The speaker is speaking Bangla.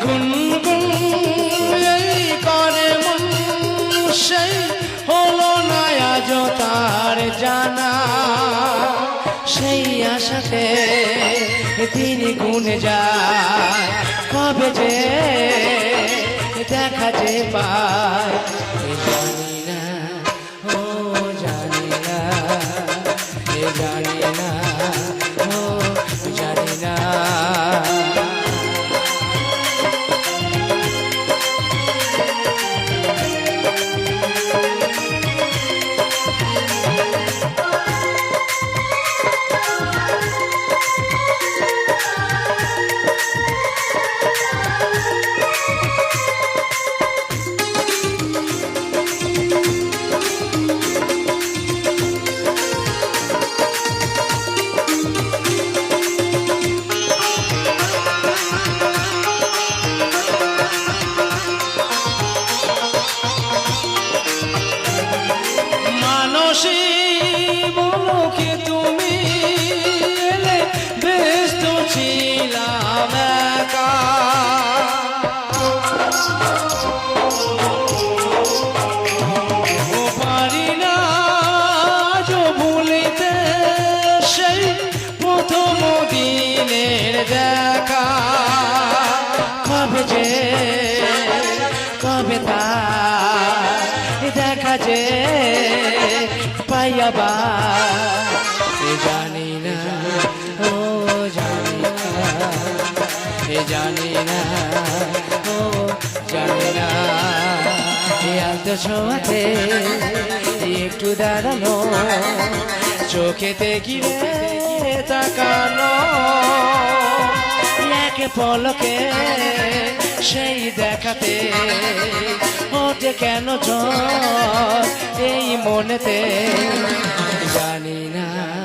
গুনগুন করে মন সেই হলো না আজ তার জানা সেই আশাতে দিন গুনে যায় কবে যে দেখা যে পায় জানি না ও জানি না জানি না ও জানি না বলো কি তুমি এলে ব্যস্ত ছিলাম একা পারি না ভুলিতে সেই প্রথম দিনের দেখা কবে যে কবে তা দেখা যে পাইয়াবা জানি না ও জানি না জানি না ও জানি না আলতো ছোঁয়াতে একটু দাঁড়ানো চোখেতে গিরে তাকানো এক পলকে সেই দেখাতে ওঠে কেন ঝড় এই মনেতে জানি না।